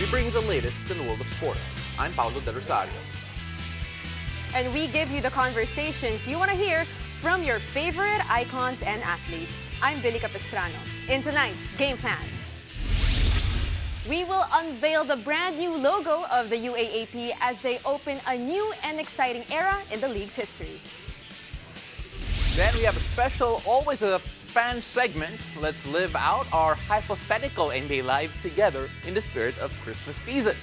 We bring you the latest in the world of sports. I'm Paulo De Rosario. And we give you the conversations you want to hear from your favorite icons and athletes. I'm Billy Capistrano. In tonight's Game Plan, we will unveil the brand new logo of the UAAP as they open a new and exciting era in the league's history. Then we have a special, always a fan segment. Let's live out our hypothetical NBA lives together in the spirit of Christmas season.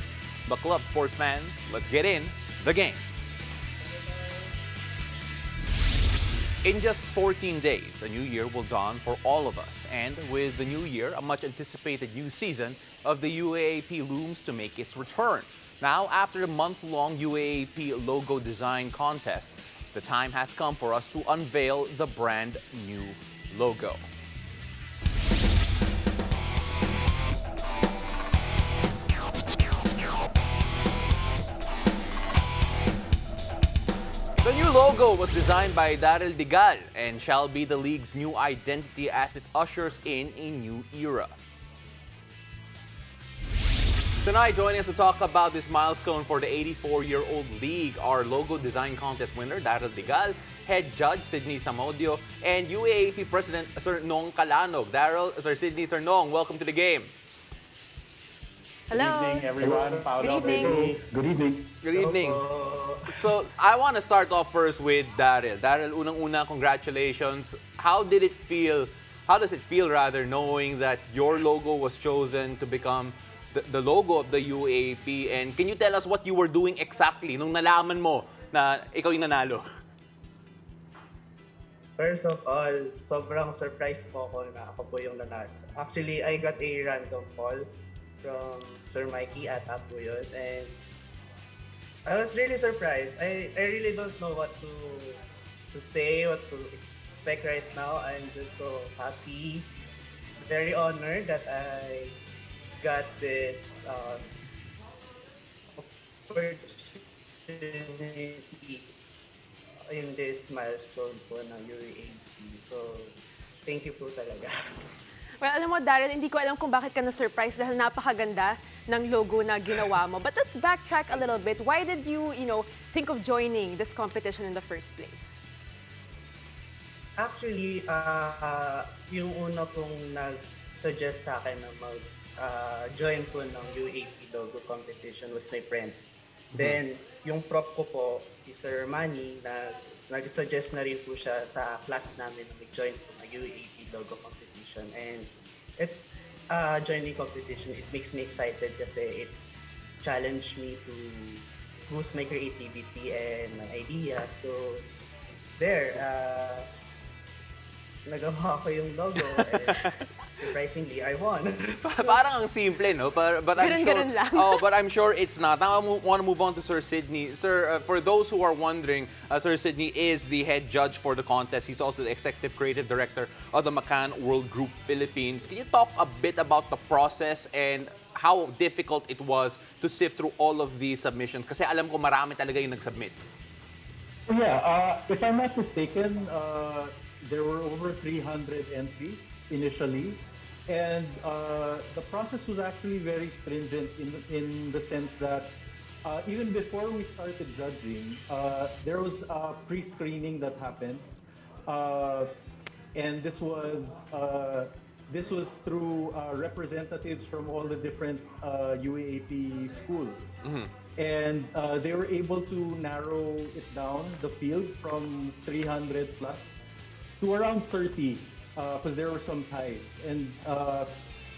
Buckle up, sports fans. Let's get in the game. In just 14 days, a new year will dawn for all of us. And with the new year, a much-anticipated new season of the UAAP looms to make its return. Now, after the month-long UAAP logo design contest, the time has come for us to unveil the brand new logo. The new logo was designed by DIGAL and shall be the league's new identity as it ushers in a new era. Tonight, joining us to talk about this milestone for the 84-year-old league are logo design contest winner DIGAL, head judge Sydney SAMODIO, and UAAP president Sir Nong Calanog. Darryl, Sir Sydney, Sir Nong, welcome to the game. Hello. Good evening, everyone. Paolo, Good evening. Good evening. Good evening. So, I want to start off first with Darryl. Darryl, unang-una, congratulations. How does it feel, knowing that your logo was chosen to become the logo of the UAAP? And can you tell us what you were doing exactly nung nalaman mo na ikaw yung nanalo? First of all, sobrang surprised po ako na ako po yung nanalo. Actually, I got a random call from Sir Mikey at po yun. And I was really surprised. I really don't know what to say, what to expect right now. I'm just so happy, very honored that I got this opportunity in this milestone po ng UAAP. So, thank you po talaga. Well, alam mo, Darryl, hindi ko alam kung bakit ka na-surprise dahil napakaganda ng logo na ginawa mo. But let's backtrack a little bit. Why did you, think of joining this competition in the first place? Actually, yung una pong nag-suggest sa akin na mag-join po ng UAAP logo competition was my friend. Then, yung prop ko po, si Sir Manny, nag-suggest na rin po siya sa class namin na mag-join po ng UAAP logo competition. And joining competition, it makes me excited kasi it challenged me to boost my creativity and my ideas. So, there, nagawa ko yung logo and surprisingly, I won. Parang ang simple, no? But I'm sure. Ganun lang. But I'm sure it's not. Now I want to move on to Sir Sydney. Sir, for those who are wondering, Sir Sydney is the head judge for the contest. He's also the executive creative director of the McCann World Group Philippines. Can you talk a bit about the process and how difficult it was to sift through all of these submissions? Kasi alam ko marami talaga yung nag-submit. Yeah, if I'm not mistaken, there were over 300 entries initially. And the process was actually very stringent in the sense that even before we started judging, there was a pre-screening that happened. And this was through representatives from all the different UAAP schools. Mm-hmm. And they were able to narrow it down, the field, from 300 plus to around 30. Because there were some ties, and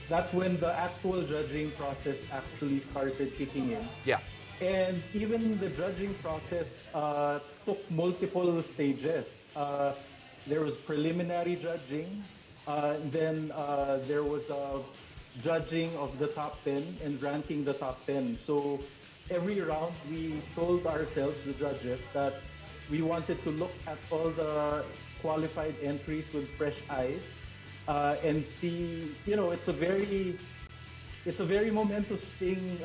that's when the actual judging process actually started kicking in. Yeah. And even the judging process took multiple stages. There was preliminary judging, then there was judging of the top 10 and ranking the top 10. So every round we told ourselves, the judges, that we wanted to look at all the qualified entries with fresh eyes and see, it's a very momentous thing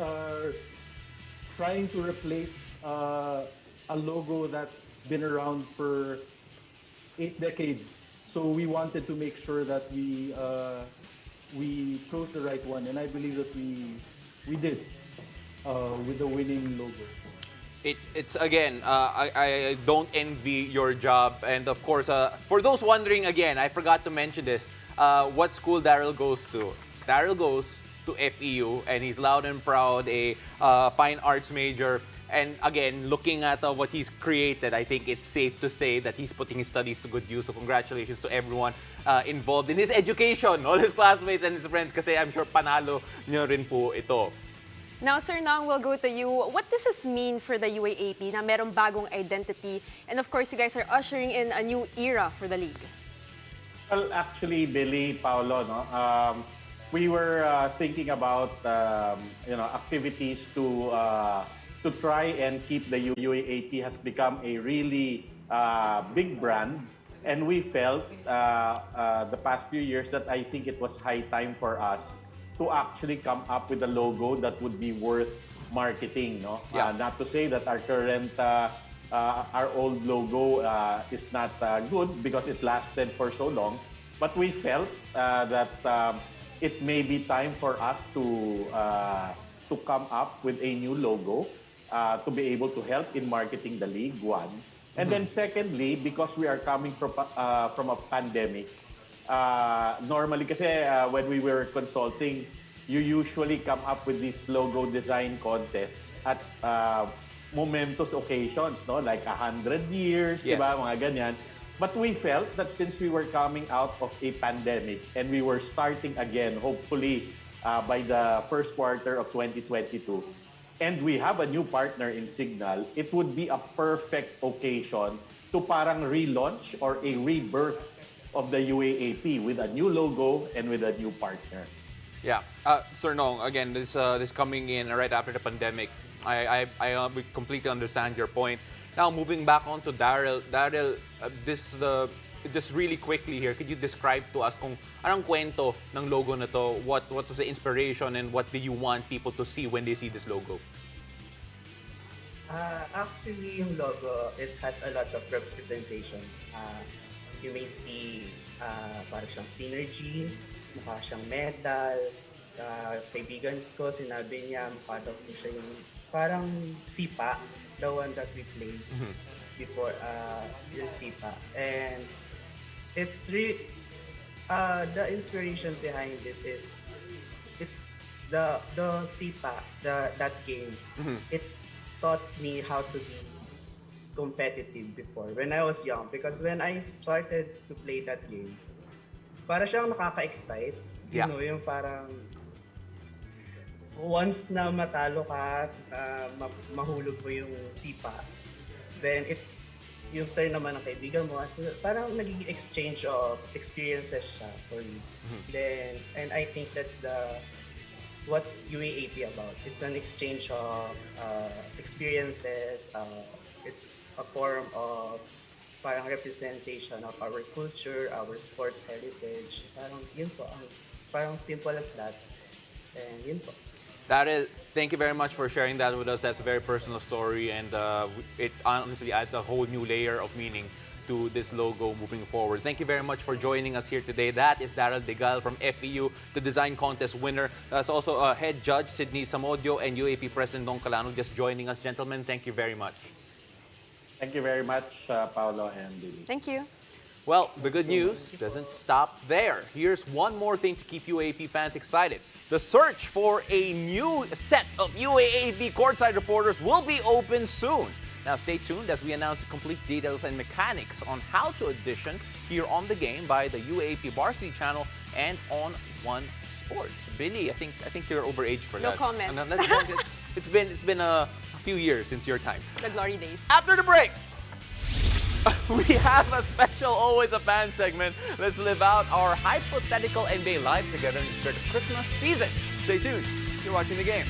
trying to replace a logo that's been around for 8 decades. So we wanted to make sure that we chose the right one, and I believe that we did. with the winning logo. It's again, I don't envy your job. And of course, for those wondering again, I forgot to mention this. What school DARRYL goes to? DARRYL goes to FEU, and he's loud and proud a fine arts major. And again, looking at what he's created, I think it's safe to say that he's putting his studies to good use. So congratulations to everyone involved in his education, all his classmates and his friends, kasi I'm sure panalo nyo rin po ito. Now, Sir Nong, we'll go to you. What does this mean for the UAAP na merong bagong identity? And of course, you guys are ushering in a new era for the league. Well, actually, Billy, Paolo, no, we were thinking about activities to try and keep the UAAP has become a really big brand, and we felt the past few years that I think it was high time for us to actually come up with a logo that would be worth marketing, no? Yeah. Not to say that our current, our old logo is not good because it lasted for so long, but we felt that it may be time for us to come up with a new logo to be able to help in marketing the league, one. And then secondly, because we are coming from a pandemic, normally kasi when we were consulting, you usually come up with these logo design contests at momentous occasions, no? Like 100 years, Yes. diba? Mga ganyan. But we felt that since we were coming out of a pandemic and we were starting again, hopefully by the first quarter of 2022, and we have a new partner in Signal, it would be a perfect occasion to parang relaunch or a rebirth of the UAAP with a new logo and with a new partner. Yeah, Sir Nong, again, this coming in right after the pandemic. We completely understand your point. Now, moving back on to DARRYL. DARRYL, just really quickly here, could you describe to us kung anong kwento ng logo na to? What was the inspiration and what do you want people to see when they see this logo? Actually, yung logo, it has a lot of representation. You may see parang siyang synergy, mukha siyang metal. Kaibigan ko, sinabi niya, mukha daw po siya yung parang sipa, the one that we played before, yung sipa. And it's really, the inspiration behind this is, it's the sipa, that game, it taught me how to be competitive before when I was young, because when I started to play that game, para siyang nakaka-excite, Yeah. you know, yung parang once na matalo ka, mahulog mo yung sipa, then it's yung turn naman ng kaibigan mo at parang naging exchange of experiences siya for me. Then, and I think that's what's UAAP about. It's an exchange of experiences. It's a form of parang representation of our culture, our sports heritage. Parang yun po, parang simple as that. And yun po. DARRYL, thank you very much for sharing that with us. That's a very personal story, and it honestly adds a whole new layer of meaning to this logo moving forward. Thank you very much for joining us here today. That is DIGAL from FEU, the design contest winner. That's also head judge Sydney Samodio and UAP President Dong Calano just joining us. Gentlemen, thank you very much. Thank you very much, Paolo and Billy. Thank you. Well, the good news doesn't stop there. Here's one more thing to keep UAP fans excited. The search for a new set of UAAP courtside reporters will be open soon. Now stay tuned as we announce the complete details and mechanics on how to audition here on the game by the UAAP Varsity channel and on One Sports. Billy, I think you're overage for No that. comment. It's been a few years since your time. The glory days. After the break, we have a special Always a Fan segment. Let's live out our hypothetical NBA lives together in the spirit of Christmas season. Stay tuned. You're watching the game.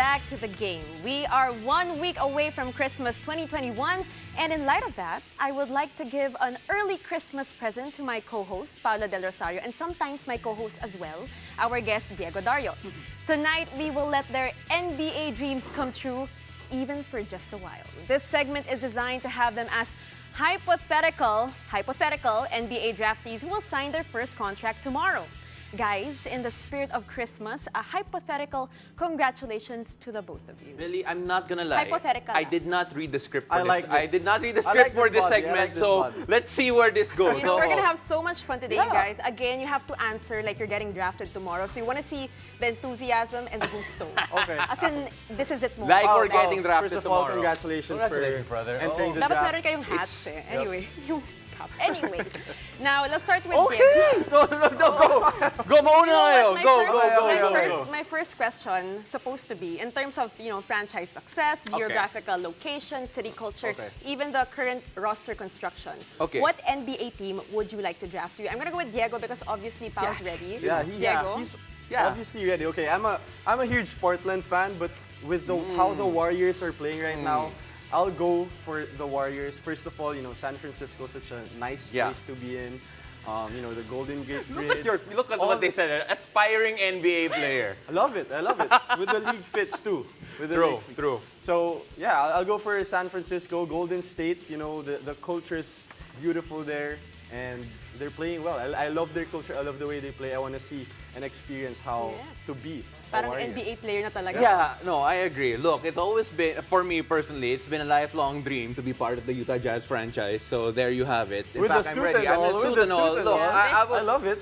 back to the game. We are 1 week away from Christmas 2021, and in light of that, I would like to give an early Christmas present to my co-host, Paula Del Rosario, and sometimes my co-host as well, our guest, Diego Dario. Tonight, we will let their NBA dreams come true, even for just a while. This segment is designed to have them as hypothetical NBA draftees who will sign their first contract tomorrow. Guys, in the spirit of Christmas, a hypothetical congratulations to the both of you. Really, I'm not gonna lie. Hypothetical. I did not read the script for I this. like I this. did not read the I script like for this this body. I segment, like this so body. let's see where this goes. You know, we're Oh. gonna have so much fun today, Yeah. guys. Again, you have to answer like you're getting drafted tomorrow. So you want to see the enthusiasm and the gusto. Okay. As in, this is it mo. Like we're Wow, getting drafted First of all, tomorrow. congratulations, Congratulations, for brother. entering the Dapat draft. meron kayong hats eh. Anyway, yung cup. Anyway, now let's start with Okay! Diego. No, go! Go muna You know kayo! what, Go! my first question supposed to be in terms of franchise success, geographical location, city culture, Okay. even the current roster construction. Okay. What NBA team would you like to draft you? I'm gonna go with Diego because obviously Pao's ready. Yeah, Diego. he's Yeah. obviously ready. Okay, I'm a huge Portland fan, but with the how the Warriors are playing right now, I'll go for the Warriors. First of all, San Francisco is such a nice Yeah. place to be in. The Golden Gate Look Bridge. at All what they the- said, aspiring NBA player. I love it. With the league fits too. With the True, league fits. true. So yeah, I'll go for San Francisco, Golden State. The culture is beautiful there, and they're playing well. I love their culture. I love the way they play. I want to see and experience how Yes. to be a Parang Warrior. NBA player na talaga. Yeah, no, I agree. Look, it's always been, for me personally, it's been a lifelong dream to be part of the Utah Jazz franchise. So there you have it. In With fact, the I'm suit ready. and all, I'm in with suit the and all. suit and Look, all. I love it.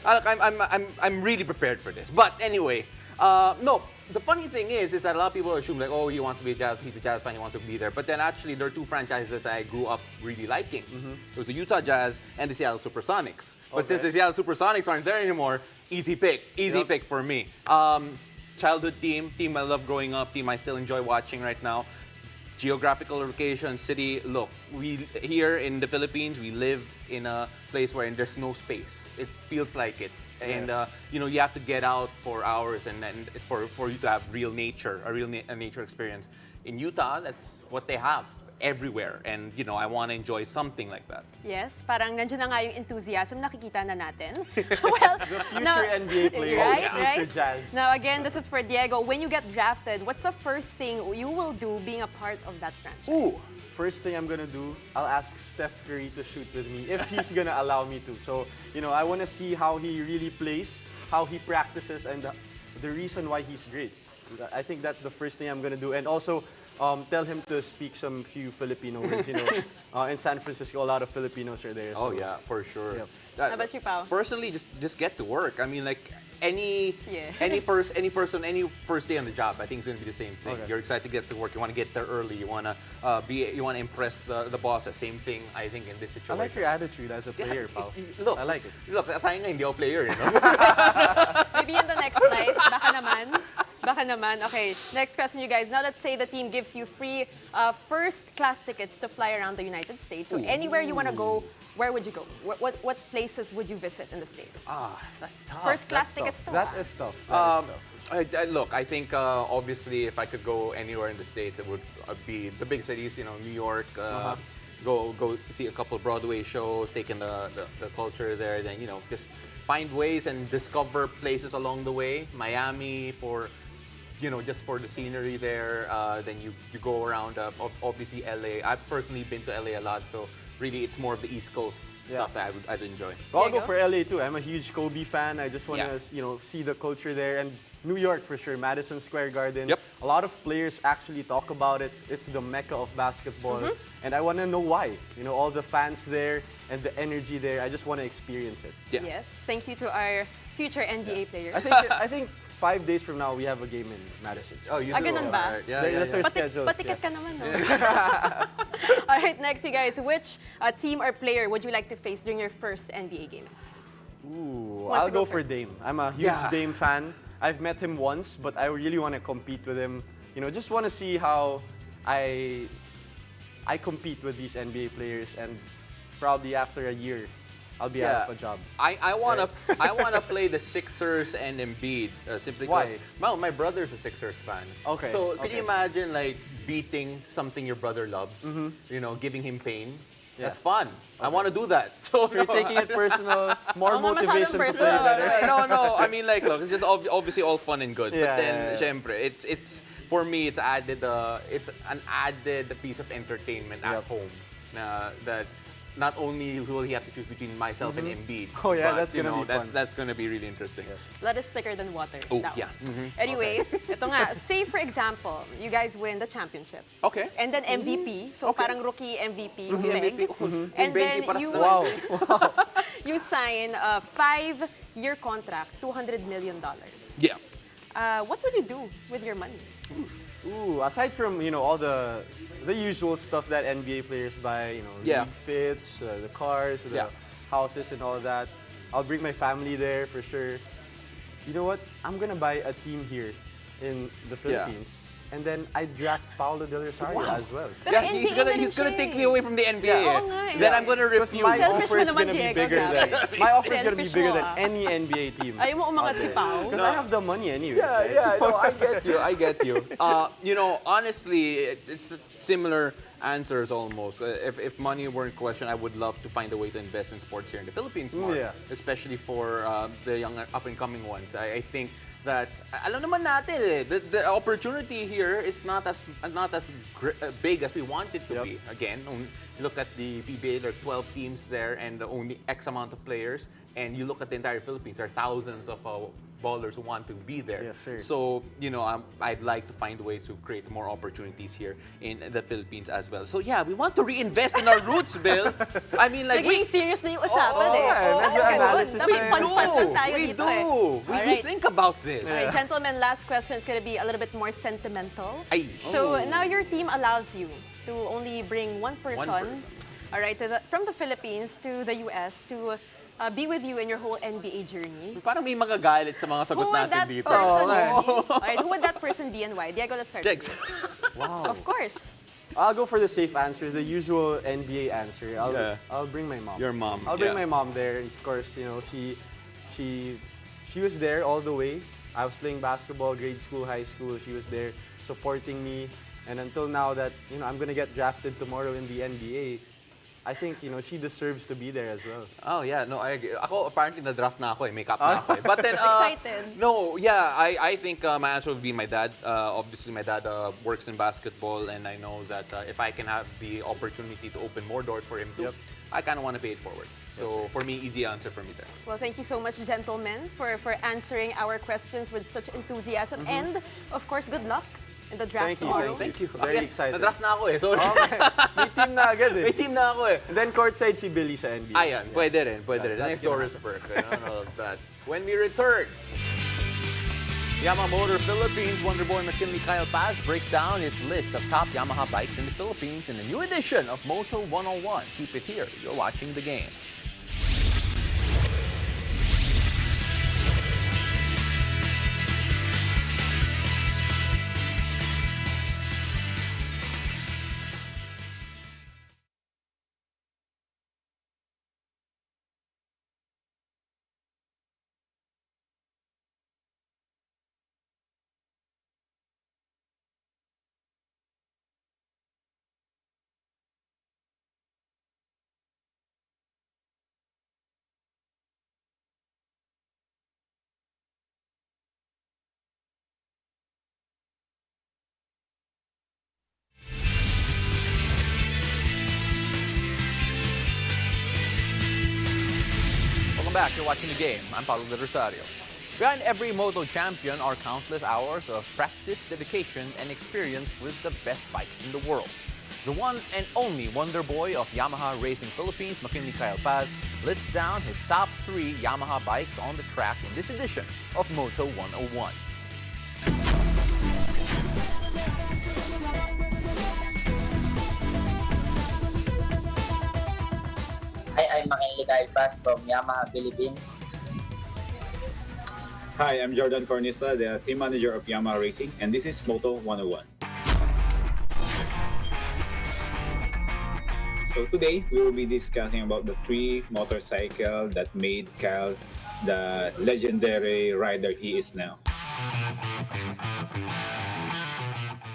I'm really prepared for this. But anyway, no, the funny thing is that a lot of people assume like, oh, he's a Jazz fan, he wants to be there. But then actually, there are two franchises I grew up really liking. It was the Utah Jazz and the Seattle Supersonics. But since the Seattle Supersonics aren't there anymore, easy pick for me. Childhood team I love growing up, team I still enjoy watching right now. Geographical location, city. Look, we here in the Philippines, we live in a place where there's no space. It feels like it, and you have to get out for hours and for you to have real nature, a nature experience. In Utah, that's what they have everywhere, and I want to enjoy something like that. Yes, parang nandiyan na nga yung enthusiasm, nakikita na natin. Well, The future NBA player, right, the future right? Jazz. Now again, this is for Diego. When you get drafted, what's the first thing you will do being a part of that franchise? First thing I'm gonna do, I'll ask Steph Curry to shoot with me if he's gonna allow me to. So, I want to see how he really plays, how he practices, and the reason why he's great. I think that's the first thing I'm gonna do, and also tell him to speak some few Filipino words. In San Francisco, a lot of Filipinos are there. Oh so- yeah, for sure. Yep. How about you, Pao? Personally, just get to work. I mean, like any Yeah. first day on the job, I think it's gonna be the same thing. Okay. You're excited to get to work. You want to get there early. You want to impress the boss. The same thing, I think, in this I situation. like your attitude as a player, pal. Look, I like it. Look, sayang nga hindi ako player, Maybe in the next life, baka naman. Baka naman. Okay, next question, you guys. Now, let's say the team gives you free first-class tickets to fly around the United States. So anywhere you want to go, where would you go? What places would you visit in the States? That's tough. First-class tickets to That what? is tough. That is tough. Look, I think obviously if I could go anywhere in the States, it would be the big cities, New York, go see a couple of Broadway shows, take in the culture there, then, just find ways and discover places along the way. Miami for, just for the scenery there. Then you go around, obviously LA. I've personally been to LA a lot, so really it's more of the East Coast stuff that I'd enjoy. Well, I'll go Diego? for LA too. I'm a huge Kobe fan. I just want to, see the culture there. And New York for sure, Madison Square Garden. Yep. A lot of players actually talk about it. It's the mecca of basketball. And I want to know why. All the fans there and the energy there. I just want to experience it. Yeah. Yes, thank you to our future NBA players. I think 5 days from now, we have a game in Madison. Oh, you Ah, do? ganun ba? Alright. Yeah, That's our schedule. Patikat ka naman, no? All right, next, you guys. Which team or player would you like to face during your first NBA game? Ooh, wants I'll to go go for first? Dame. I'm a huge Yeah. Dame fan. I've met him once, but I really want to compete with him. Just want to see how I compete with these NBA players, and probably after a year, I'll be out of a job. I wanna play the Sixers and Embiid simply because my brother's a Sixers fan. Okay. So can you imagine like beating something your brother loves? You know, giving him pain. Yeah. That's fun. I want to do that. So You're taking it personal, more Oo nga, motivation to play masyadong better. no. I mean, like, look, it's just obviously all fun and good. Yeah, but then, yeah. syempre, it's for me, it's added. It's an added piece of entertainment at home. That not only will he have to choose between myself and Embiid. Oh, yeah, but, that's gonna be fun. That's gonna be really interesting. Blood is thicker than water. Oh, That yeah. one. Anyway, ito nga, say for example, you guys win the championship. Okay. And then MVP, so parang rookie MVP, Rookie Meg. MVP. And then Benji para you, sa Wow. you sign a 5-year contract, $200 million. Yeah. What would you do with your money? Ooh, aside from, all the usual stuff that NBA players buy, league fits, the cars, the houses and all that, I'll bring my family there for sure. You know what? I'm gonna buy a team here in the Philippines. And then I draft Paulo Del Rosario as well. Pero Yeah, he's NBA he's gonna siya take eh. me away from the NBA. Oo nga eh. Then I'm gonna Because refuse. my Selfish offer mo is naman, gonna be Diego, bigger grabe. than my offer is gonna be Selfish bigger mo, than ah. any NBA team. Ayaw mo umangat si Pao. Because I have the money anyways. right? No, I get you. I get you. Honestly, it's similar answers almost. If money weren't a question, I would love to find a way to invest in sports here in the Philippines more, Yeah. especially for the young up-and-coming ones. I think that alam naman natin the opportunity here is not as big as we want it to be. Again, look at the PBA, there are 12 teams there and only X amount of players, and you look at the entire Philippines, there are thousands of ballers who want to be there. Yes, sir. So, I'd like to find ways to create more opportunities here in the Philippines as well. So yeah, we want to reinvest in our roots, Bill. I mean, like Naging serious na yung usapan eh. medyo ganun. analysis Dapat na eh. fun-fun lang tayo we dito do. eh. We Alright. think about this. All right, gentlemen, last question is going to be a little bit more sentimental. Ay. So now your team allows you to only bring one person, all right, from the Philippines to the US to be with you in your whole NBA journey. Parang may magagalit sa mga sagot Who would natin that dito. person be? All right, who would that person be and why? Diego, let's start. Jegs. Wow. Of course. I'll go for the safe answers, the usual NBA answer. Yeah. I'll bring my mom. Your mom, I'll bring yeah. my mom there. Of course, she was there all the way. I was playing basketball, grade school, high school. She was there supporting me. And until now that, I'm going to get drafted tomorrow in the NBA, I think, she deserves to be there as well. Oh yeah, no, I agree. Ako apparently na-draft na ako eh, make up na ako eh. But then, Excited. no, yeah, I think my answer would be my dad. Obviously, my dad works in basketball, and I know that if I can have the opportunity to open more doors for him too, I kind of want to pay it forward. So for me, easy answer for me there. Well, thank you so much, gentlemen, for answering our questions with such enthusiasm. And, of course, good luck in the draft Thank you, tomorrow. thank you. Very excited. Na-draft na ako eh, sorry. May team na agad eh. May team na ako eh. And then courtside si Billy sa NBA. Ayan, pwede rin. that's Next door is perk. All of that. When we return, Yamaha Motor Philippines Wonderboy McKinley Kyle Paz breaks down his list of top Yamaha bikes in the Philippines in a new edition of Moto 101. Keep it here. You're watching The Game. Welcome back. You're watching The Game. I'm Paulo Del Rosario. Behind every Moto champion are countless hours of practice, dedication, and experience with the best bikes in the world. The one and only Wonder Boy of Yamaha Racing Philippines, McKinley Kyle Paz, lists down his top 3 Yamaha bikes on the track in this edition of Moto 101. Hi, I'm McKinley Kyle Paz from Yamaha Philippines. Hi, I'm Jordan Cornista, the team manager of Yamaha Racing, and this is Moto 101. So today we will be discussing about the 3 motorcycle that made Cal the legendary rider he is now.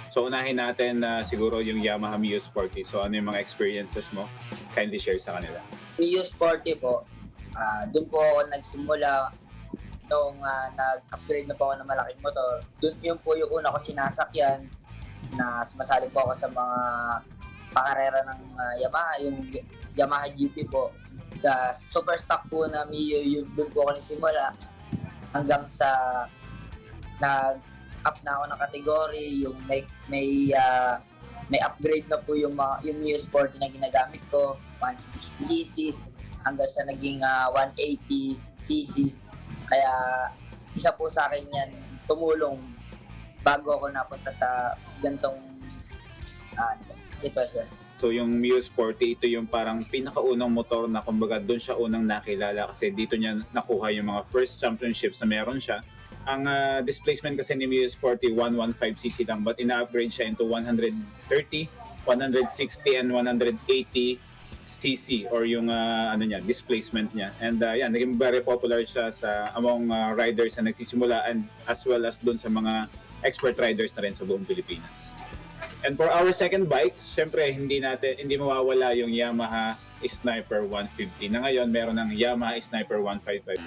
So unahin natin siguro yung Yamaha Mio Sporty. So ano yung mga experiences mo? Kindly share sa kanila. Mio Sporty po, doon po ako nagsimula nung nag-upgrade na po ako ng malaking motor. Doon yun po yung una ko sinasakyan na sumasali po ako sa mga pakarera ng Yamaha, yung Yamaha GP po. The super stock po na Mio, yun doon po ako nagsimula hanggang sa nag-up na ako ng category, yung may upgrade na po yung Mio Sporty na ginagamit ko, 160cc hanggang sa naging 180cc. Kaya isa po sa akin yan tumulong bago ako napunta sa gantong sitwasyon. So yung Mio Sporty, ito yung parang pinakaunang motor na kumbaga doon siya unang nakilala kasi dito niya nakuha yung mga first championships na meron siya. Ang displacement kasi ni Mio Sporty 115cc lang but ina-upgrade siya into 130, 160 and 180cc or yung displacement niya. And yan, naging very popular siya sa among riders na nagsisimula and as well as doon sa mga expert riders na rin sa buong Pilipinas. And for our second bike, syempre hindi mawawala yung Yamaha Sniper 150 na ngayon meron ng Yamaha Sniper 155.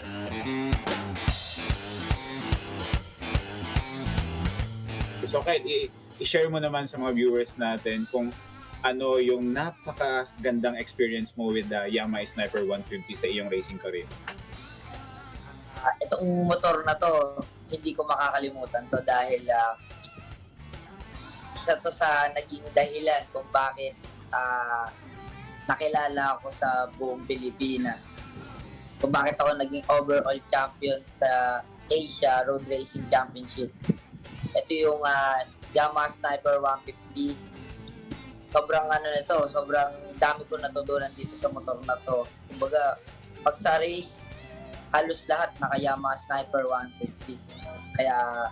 So okay, i-share mo naman sa mga viewers natin kung ano yung napakagandang experience mo with the Yamaha Sniper 150 sa iyong racing career. Itong motor na to, hindi ko makakalimutan to dahil isa to sa naging dahilan kung bakit nakilala ako sa buong Pilipinas. Kung bakit ako naging overall champion sa Asia Road Racing Championship. Ito yung Yamaha Sniper 150. Sobrang sobrang dami ko natutunan dito sa motor na to. Kumbaga, pag sa race, halos lahat naka Yamaha Sniper 150. Kaya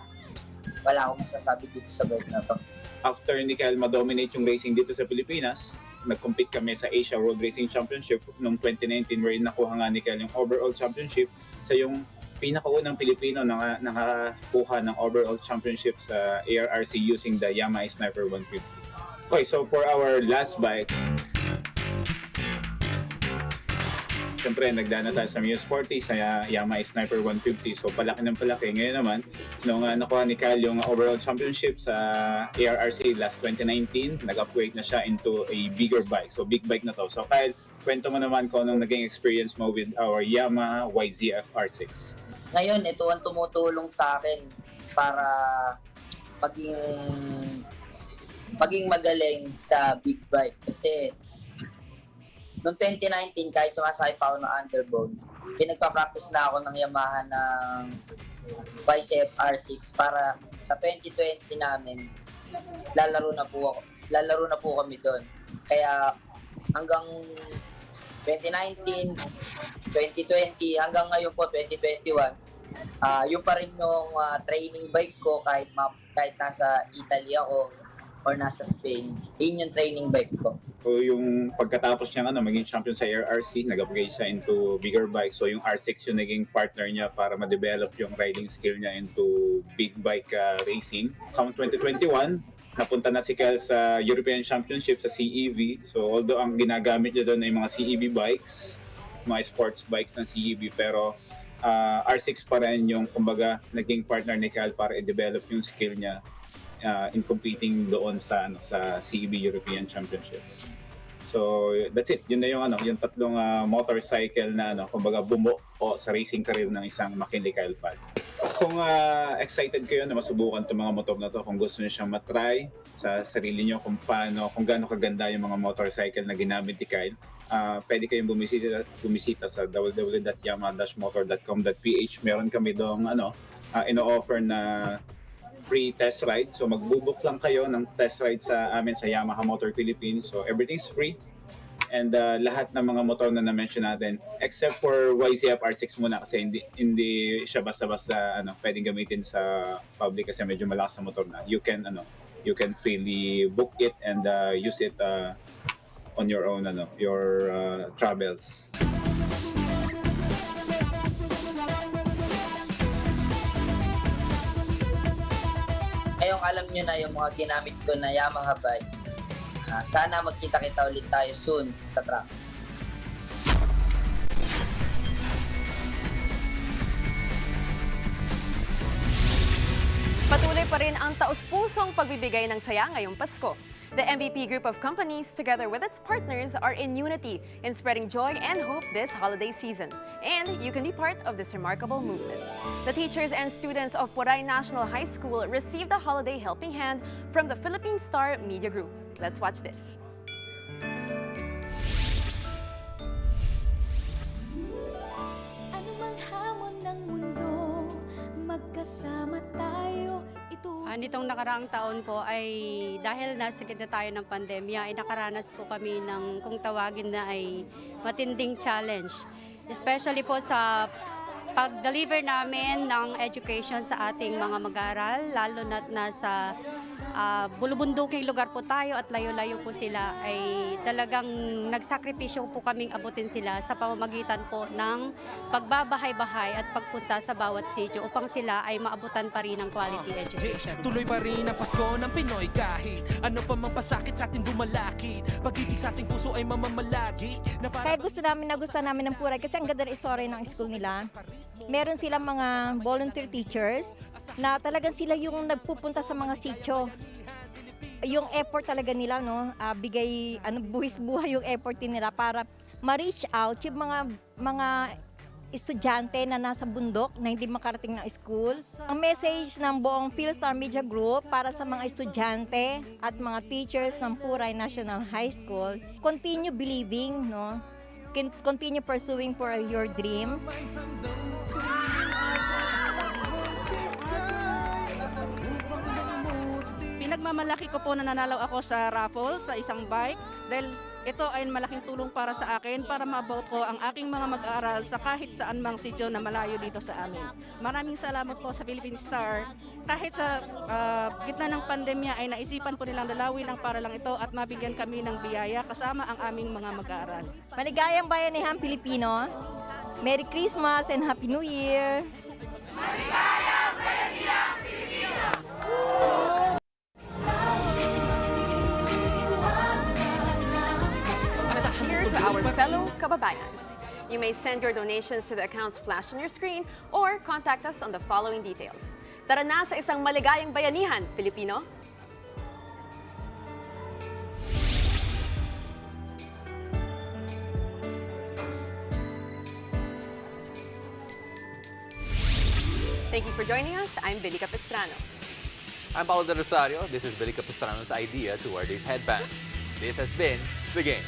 wala akong masasabi dito sa bike na to. After ni Kyle ma-dominate yung racing dito sa Pilipinas, nag-compete kami sa Asia Road Racing Championship noong 2019 wherein nakuha nga ni Kyle yung overall championship sa yung pinakaunang Pilipino na nakakuha ng overall championship sa ARRC using the Yamaha Sniper 150. Okay, so for our last bike, siyempre, nagdaan na tayo sa Mio Sporty, sa Yamaha Sniper 150. So, palaki ng palaki. Ngayon naman, nung nakuha ni Kyle yung overall championship sa ARRC last 2019, nag-upgrade na siya into a bigger bike. So, big bike na to. So, Kyle, kwento mo naman kung anong naging experience mo with our Yamaha YZF R6. Ngayon, ito ang tumutulong sa akin para maging magaling sa big bike. Kasi, noong 2019, kahit sumasakay pa ako ng underbone, pinagpa-practice na ako ng Yamaha ng YZF R6 para sa 2020 namin, lalaro na po kami doon. Kaya hanggang 2019, 2020, hanggang ngayon po 2021, yung pa rin yung training bike ko kahit nasa Italy ako or nasa Spain, yun yung training bike ko. So yung pagkatapos niya maging champion sa ARRC, nag-upgrade siya into bigger bike. So yung R6 yung naging partner niya para ma-develop yung riding skill niya into big bike racing. Come 2021, napunta na si Kel sa European Championship sa CEV. So although ang ginagamit niya doon ay mga CEV bikes, mga sports bikes ng CEV, pero R6 pa rin yung kumbaga naging partner ni Kel para i-develop yung skill niya in competing doon sa CEV European Championship. So that's it. Yun na yung tatlong motorcycle na kumbaga bumuo sa racing career ng isang McKinley Kyle Paz. Kung excited kayo na masubukan itong mga motor na to, kung gusto niyo siyang matry sa sarili niyo kung gaano kaganda yung mga motorcycle na ginamit ni Kyle, pwede kayong bumisita sa www.yamaha-motor.com.ph. Meron kami doong ino-offer na free test ride. So magbubook lang kayo ng test ride sa amin sa Yamaha Motor Philippines. So everything's free. And lahat ng mga motor na na-mention natin except for YZF R6 muna kasi hindi siya basta-basta pwedeng gamitin sa public kasi medyo malakas na motor na. You can freely book it and use it on your own your travels. Ngayong alam nyo na yung mga ginamit ko na Yamaha bikes. Sana magkita-kita ulit tayo soon sa track. Patuloy pa rin ang taus-pusong pagbibigay ng saya ngayong Pasko. The MVP group of companies, together with its partners, are in unity in spreading joy and hope this holiday season. And you can be part of this remarkable movement. The teachers and students of Poray National High School received a holiday helping hand from the Philippine Star Media Group. Let's watch this. Anumang hamon ng mundo, magkasama tayo. Nitong nakaraang taon po ay dahil nasa gitna tayo ng pandemya ay nakaranas po kami ng kung tawagin na ay matinding challenge. Especially po sa pag-deliver namin ng education sa ating mga mag-aaral, lalo na nasa bulubunduking lugar po tayo at layo-layo po sila, ay talagang nagsakripisyo po kaming abutin sila sa pamamagitan po ng pagbabahay-bahay at pagpunta sa bawat sitio upang sila ay maabutan pa rin ng quality education. Tuloy pa rin ang Pasko ng Pinoy kahit ano pa mang pasakit sa ating bumalakid. Pag-ibig sa ating puso ay mamamalagi. Kaya nagustuhan namin ng Poray kasi ang ganda ng story ng school nila. Meron silang mga volunteer teachers na talagang sila yung nagpupunta sa mga sitio. Yung effort talaga nila, buhis-buhay yung effort nila para ma-reach out yung mga estudyante na nasa bundok na hindi makarating ng school. Ang message ng buong Philstar Media Group para sa mga estudyante at mga teachers ng Poray National High School, continue believing, continue pursuing for your dreams. Pinagmamalaki ko po na nanalo ako sa raffle sa isang bike dahil ito ay malaking tulong para sa akin para maabot ko ang aking mga mag-aaral sa kahit saan mang sitio na malayo dito sa amin. Maraming salamat po sa Philippine Star. Kahit sa gitna ng pandemya ay naisipan po nilang dalawin ang paralang ito at mabigyan kami ng biyaya kasama ang aming mga mag-aaral. Maligayang bayanihan Pilipino. Merry Christmas and Happy New Year! Maligayang bayanihan Pilipino! Cheer to our fellow kababayans. You may send your donations to the accounts flashed on your screen or contact us on the following details. Tara na sa isang maligayang bayanihan, Pilipino! Thank you for joining us. I'm Billy Capistrano. I'm Paulo de Rosario. This is Billy Capistrano's idea to wear these headbands. This has been The Game.